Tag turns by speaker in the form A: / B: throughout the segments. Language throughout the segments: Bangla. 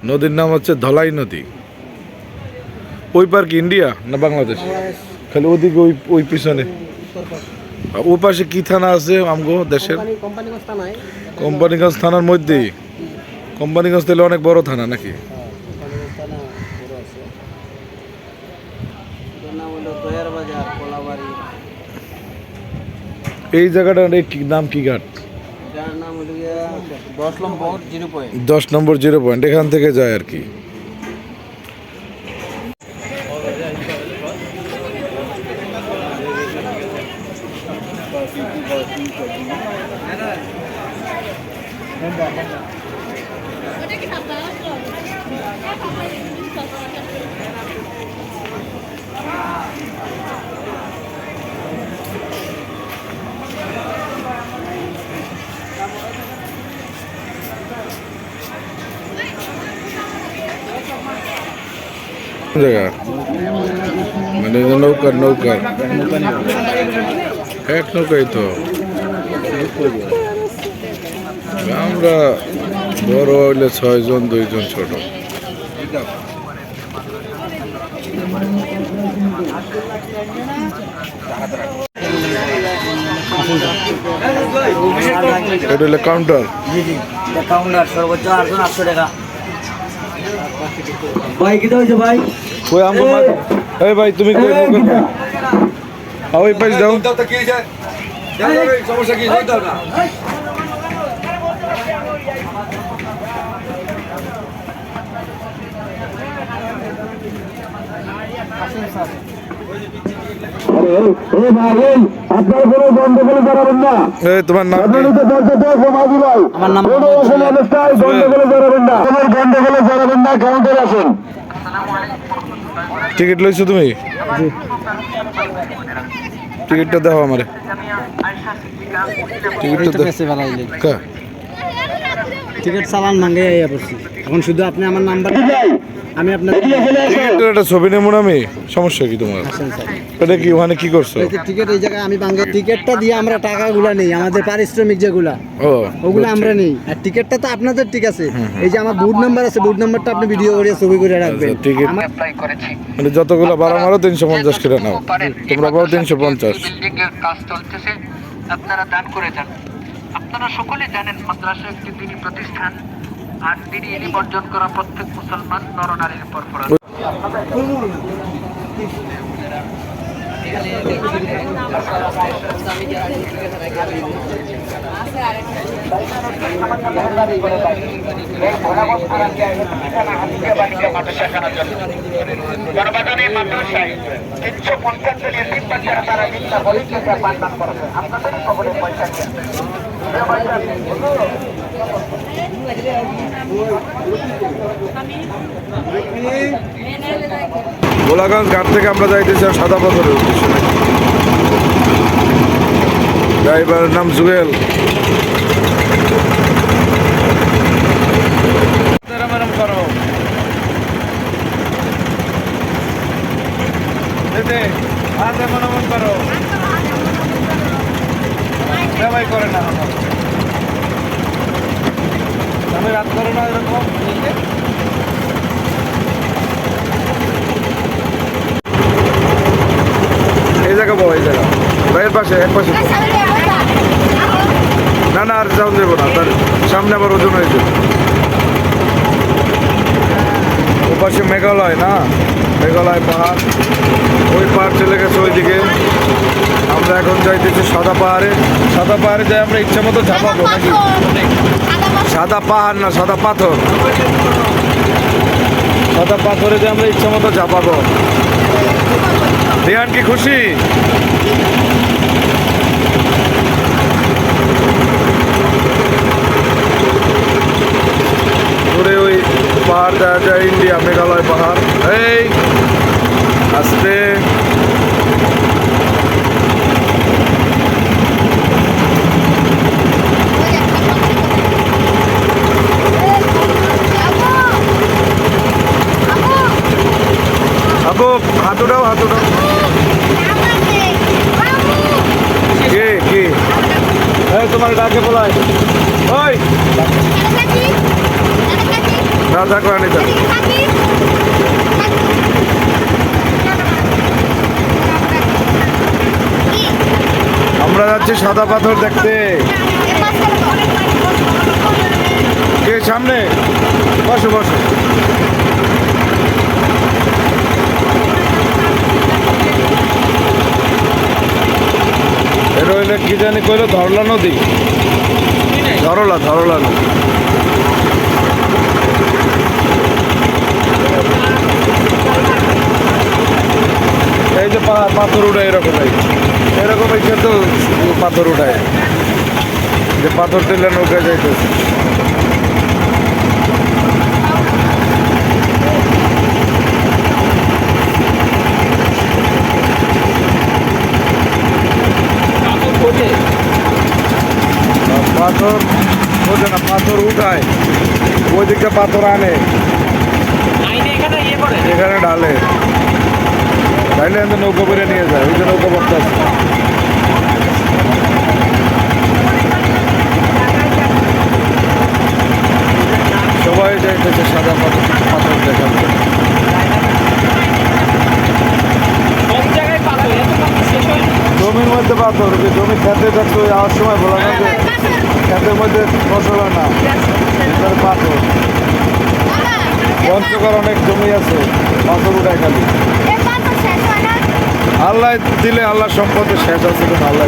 A: নদীর নাম হচ্ছে ধলাই নদী। ওই পার কি ইন্ডিয়া না বাংলাদেশ? খালি ওদিকে ওই ওই পিছনে। ওই পাশে কি থানা আছে আমগো দেশের? কোম্পানিগঞ্জ থানার মধ্যেই। কোম্পানিগঞ্জ তাহলে অনেক বড় থানা নাকি? এই জায়গাটার নাম কি ঘাট? 10 নম্বর 0 পয়েন্ট। এখান থেকে যায় আর কি। জায়গা মানে নৌকার এক নৌকাই তো। আমরা বড় হইলে 6 জন, 2 জন ছোট। এটা হলো কাউন্টার।
B: সর্বোচ্চ 800 টাকা। ভাই কি হয়েছে ভাই?
A: কই আমগো এই ভাই তুমি কই নৌকার ভাই? ওই পাশ দাও।
C: সমস্যা কি দাও না।
A: তোমার নাম
B: আমার নাম
A: টিকিট লইছো তুমি? টিকিটটা দাও আমারে।
B: টিকিট চালান ভাঙে পড়ছি। এখন শুধু আপনি আমার নাম্বার, আমি আপনার
A: একটা ছবি নেব না আমি। সমস্যা কি তোমার? এটা কি ওখানে কি করছো?
B: টিকিট এই জায়গায় আমি ভাঙে টিকিটটা দিয়ে আমরা টাকাগুলা নেই, আমাদের পারিশ্রমিক যেগুলা ওগুলো আমরা নেই। আর টিকিটটা তো আপনাদের ঠিক আছে। এই যে আমার বুট নাম্বার আছে, বুট নাম্বারটা আপনি ভিডিও করে ছবি করে রাখবেন।
A: টিকিট মানে যতগুলো ভাড়া মারো 350 করে নাও। তোমরা পাও 350।
D: কাজ চলতেছে, আপনারা দান করে যান। আপনারা সকলে জানেন মাদ্রাসা একটি দিনী প্রতিষ্ঠান, আর দিনী ইলম অর্জন করা প্রত্যেক মুসলমান নরনারীর উপর ফরজ। মাদ্রাসায় 350 জনের শিক্ষার্থীরা তারা বিদ্যা পরীক্ষা পাঠদান করেছে। আপনাদের সকলে পয়সা দিয়ে
A: গোলাগঞ্জ ঘাট থেকে আমরা যাইতেছি সাদা পাথরের উদ্দেশ্যে। ড্রাইভারের নাম জুয়েল। করে না আমি রাত করে না এরকম। এই জায়গা বল, এই জায়গা ভাইয়ের পাশে এক পাশে। না না আর যাও দেবো না, তার সামনে আবার ওজন হয়েছে। ও পাশে মেঘালয় না, মেঘালয় পাহাড়। ওই পাহাড় চলে গেছে ওইদিকে। আমরা এখন যাইতেছি সাদা পাহাড়ে। সাদা পাহাড়ে যাই আমরা ইচ্ছা মতো ঝাঁপাবো নাকি? সাদা পাহাড় না, সাদা পাথর। সাদা পাথরে যে আমরা ইচ্ছা মতো ঝাঁপাবো। রিহান কি খুশি? ঘুরে ওই পাহাড় দেখা যায় ইন্ডিয়া, মেঘালয় পাহাড়। এই আসতে আবু হাত উঠাও, হাত উঠাও। কি তোমার ডাকে বলায় ওই রাজা কোরআনে যাবে। আমরা যাচ্ছি সাদা পাথর দেখতে। কে সামনে? বসো বসো। এটা হইলে কি জানি কইলো, ধরলা নদী, ধরলা নদী। এই যে পাথর উঠায় এরকম তো পাথর উঠায়, যে পাথর দিলে নৌকা যাইতেছে। পাথর বোঝে না, পাথর উঠায় ওই দিকে, পাথর আনে এখানে ঢালে, ঢাইলে নৌকা করে নিয়ে যায়। ওই যে নৌকা বক্তা আছে। সবাই যাইতেছে সাদা পাথর দেখার জন্য। জমির মধ্যে পাথর, যে জমি খেতে যাচ্ছে যাওয়ার সময় বলা না যে খেতের মধ্যে ফসল হয় না, পাথর। পঞ্চগড় অনেক জমি আছে, পাথর উঠায় খালি। আল্লাহ দিলে আল্লাহ সম্পদে শেষ আছে কিন্তু আল্লাহ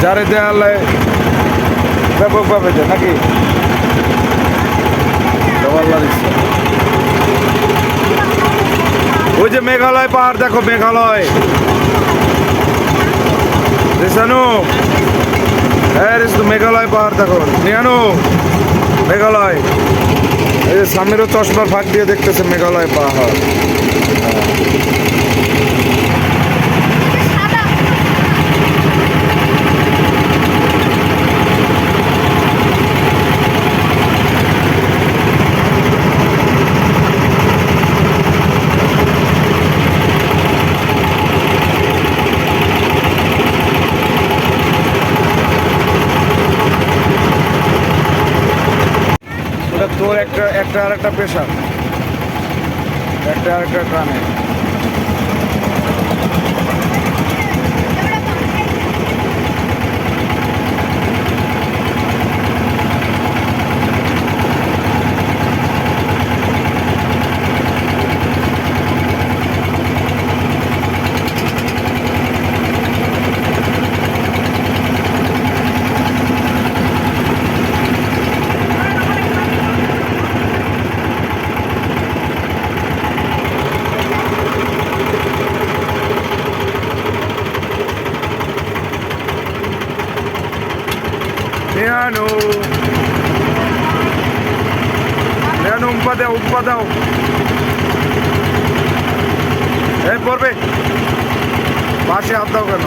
A: যারে দেয় আল্লাহ ব্যাপকভাবে দেয় নাকি? আল্লাহর ইচ্ছা। ওই যে মেঘালয় পাহাড় দেখো, মেঘালয় মেঘালয় পাহাড় দেখো, নিয়ানো মেঘালয়। এই যে সামনেরও চশমার ফাঁক দিয়ে দেখতেছে মেঘালয় পাহাড়। তোর একটা আর একটা পেশা, একটা আর একটা টানে। Leano umpa daw. এই পড়বে পাশে হাত দাও কেন?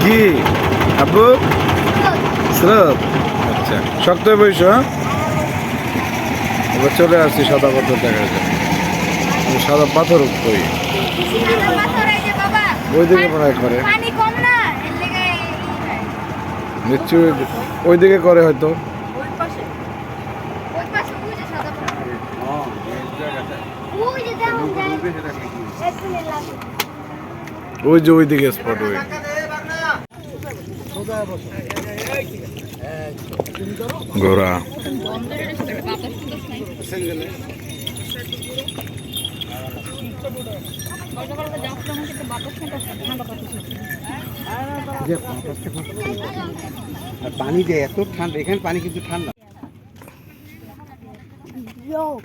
A: কি আব্বু স্রোত? আচ্ছা, শক্ত হয়ে বইস। এবার চলে আসছি সাদা পাথর দেখার জন্য। সাদা পাথর কই? ওইদিকে মনে হয় করে, নিশ্চয়ই ওইদিকে করে হয়তো। ওই যে ওইদিকে স্পট, ওই ঘোড়া।
B: পানি দেয় এত ঠান্ডা, এখানে পানি কিন্তু ঠান্ডা।
C: Yo.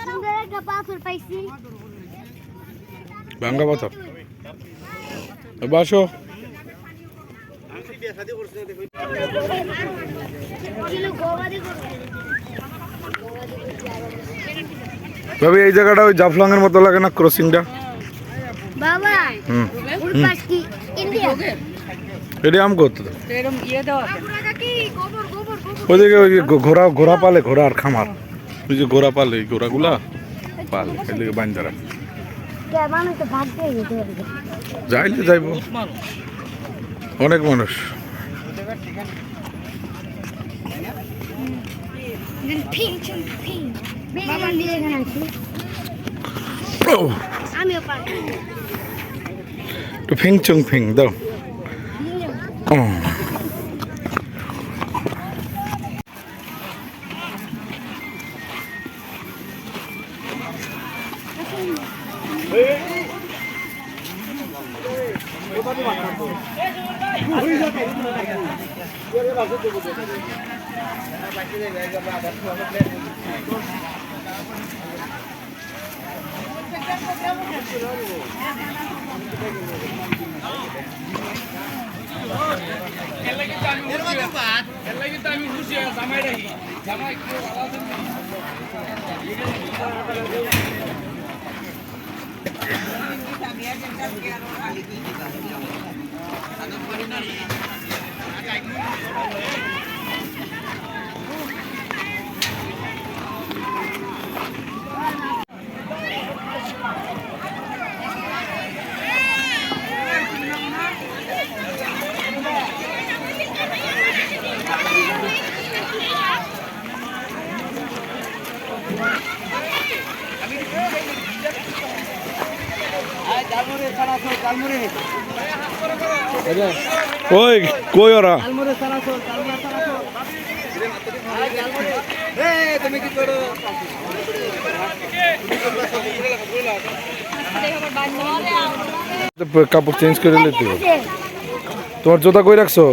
C: সুন্দর একটা পাথর পাইছি
A: ভাঙ্গা পাথর বাসো তবে এই জায়গাটা ওই জাফলং এর মতো লাগে না ক্রসিংটা
C: বাবা
A: হুম
C: ওর পাশ কি ইন্ডিয়া
A: এটা আম করতে
E: এরকম ইয়ে দেওয়া আছে।
A: ওইদিকে ওই ঘোড়া পালে ঘোড়া আর খামার ওই যে ঘোড়া পালে এই ঘোড়াগুলা পালে এদিকে বাঞ্জারা
C: কেমন তো ভাগতে যেতে
A: যাইলে যাইব অনেক মানুষ
C: বাবা দিয়ে এখানে আছি আমিও পারি
A: একটু ফিং চুং ফিং দাও ওই কই ওরা কাপড় চেঞ্জ করে নিতে তোমার জুতা কই রাখছো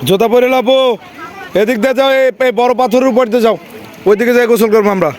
A: জুতা পরে লাবো এদিক দিয়ে যাও এই বড় পাথরের উপর দিয়ে যাও ওইদিকে যাই গোসল করবো আমরা